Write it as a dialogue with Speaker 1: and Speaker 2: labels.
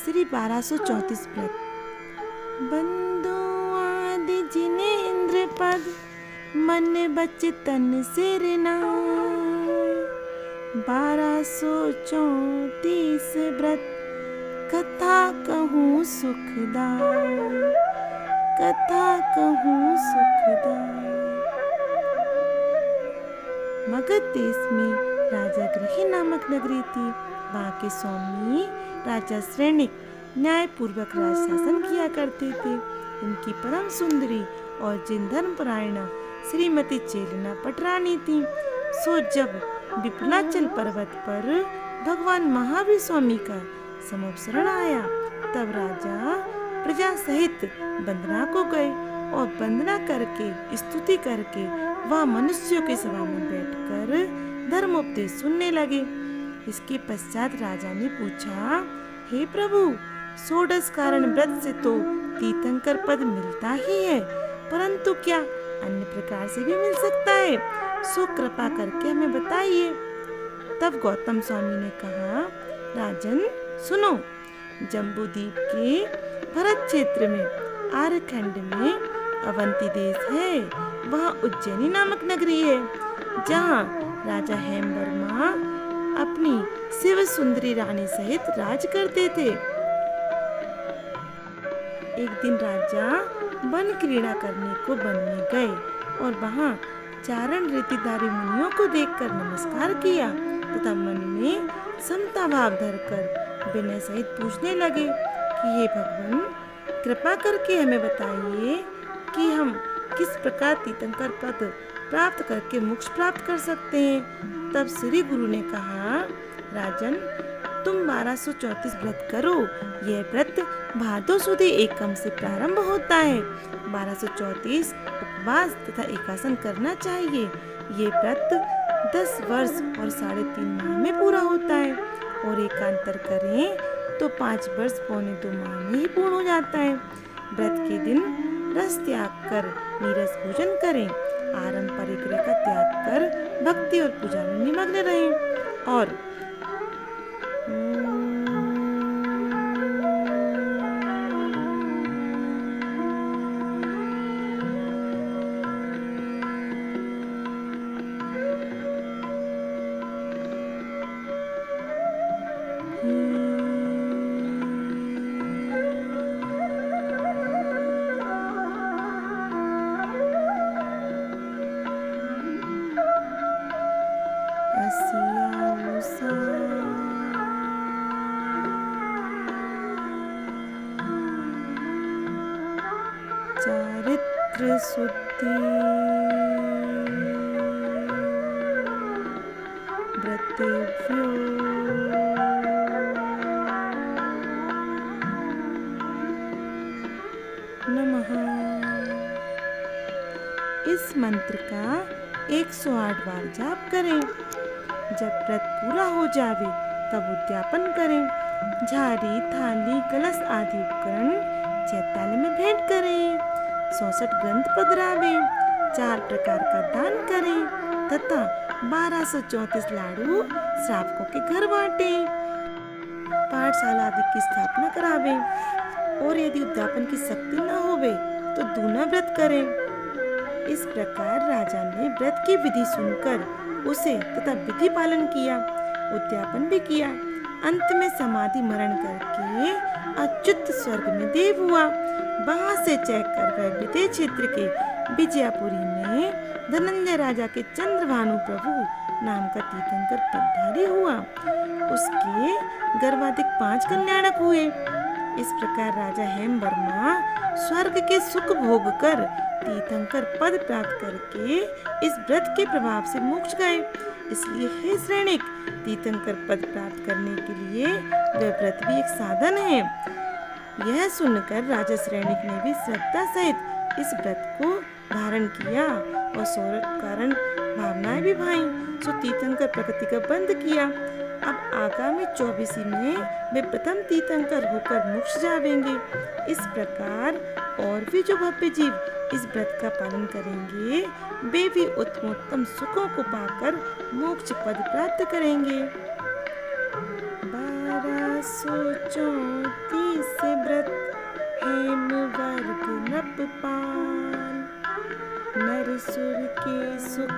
Speaker 1: श्री 1234 व्रत। बंधु आदि जिनेन्द्र पद, मन बचतन सिर नाय। 1234 व्रत, कथा कहूँ सुखदाय, कथा कहूँ सुखदाय। मगध देश में राजा गृह नामक नगरी थी। वहाँ के स्वामी राजा श्रेणिक न्याय पूर्वक राज शासन किया करते थे। इनकी परम सुंदरी और जिन धर्मपरायण श्रीमती चेलना पटरानी थी। सो जब विपुलाचल पर्वत पर भगवान महावीर स्वामी का समवसरण आया, तब राजा प्रजा सहित वंदना को गए और वंदना करके स्तुति करके वह मनुष्यों की सभा में बैठकर धर्मोपदेश सुनने लगे। इसके पश्चात राजा ने पूछा, हे प्रभु, षोडश कारण व्रत से तो तीर्थंकर पद मिलता ही है, परंतु क्या अन्य प्रकार से भी मिल सकता है? सो कृपा करके हमें बताइए। तब गौतम स्वामी ने कहा, राजन सुनो, जम्बूद्वीप के भरत क्षेत्र में आर्यखंड में अवंती देश है। वहाँ उज्जैनी नामक नगरी है, जहाँ राजा हेमवर्मा अपनी शिव सुंदरी रानी सहित राज करते थे। एक दिन राजा वन क्रीड़ा करने को वन में गए और वहाँ चारण रीतिधारी मुनियों को देखकर नमस्कार किया तथा मन में समता भाव धरकर विनय सहित पूछने लगे कि हे भगवान, कृपा करके हमें बताइए कि हम किस प्रकार तीर्थंकर पद प्राप्त करके मोक्ष प्राप्त कर सकते हैं। तब श्री गुरु ने कहा, राजन, तुम 1234 व्रत करो। यह व्रत भादो सुदी एकम से प्रारंभ होता है। 1234 उपवास तथा एकासन करना चाहिए। ये व्रत 10 वर्ष और 3.5 माह में पूरा होता है और एकांतर करें तो 5 वर्ष पौने 2 माह में ही पूर्ण हो जाता है। व्रत के दिन रस त्याग कर नीरस भोजन करें। आरंभ परिग्रह का त्याग कर भक्ति और पूजा में निमग्न रहें और चारित्र शुद्धि व्रतेभ्यो नमः। इस मंत्र का 108 बार जाप करें। जब व्रत पूरा हो जावे तब उद्यापन करें। झाड़ी, थाली, कलश आदि उपकरण चैताली में भेंट करें। 64 ग्रंथ पधरावें। 4 प्रकार का दान करें तथा 1234 लाडू श्रावकों के घर बांटें। पाठशाला आदि की स्थापना करावें और यदि उद्यापन की शक्ति न होवे तो दूना व्रत करें। इस प्रकार राजा ने व्रत की विधि सुनकर उसे तथा विधि पालन किया, उद्यापन भी किया। अंत में समाधि मरण करके अच्युत स्वर्ग में देव हुआ। वहां से चलकर वह विदेह क्षेत्र के विजयापुरी में धनंजय राजा के चंद्रभानु प्रभु नाम का तीर्थंकर पदधारी हुआ। उसके गर्भाधिक 5 कल्याणक हुए। इस प्रकार राजा हेमवर्मा स्वर्ग के सुख भोग कर तीर्थंकर पद प्राप्त करके इस व्रत के प्रभाव से मोक्ष गए। इसलिए हे श्रेणिक, तीर्थंकर पद प्राप्त करने के लिए वह व्रत भी एक साधन है। यह सुनकर राजा श्रेणिक ने भी श्रद्धा सहित इस व्रत को धारण किया और सौरभ कारण भावनाएं भी भाई। सो तीर्थंकर प्रकृति का बंद किया। अब आगामी 24 में वे प्रथम तीर्थंकर होकर मोक्ष जावेंगे। इस प्रकार और भी जो भव्य जीव इस व्रत का पालन करेंगे वे भी उत्तमोत्तम सुखों को पाकर मोक्ष पद प्राप्त करेंगे। 1234 334 व्रत हेम वर्ग नप पाल। नर सुर के सुख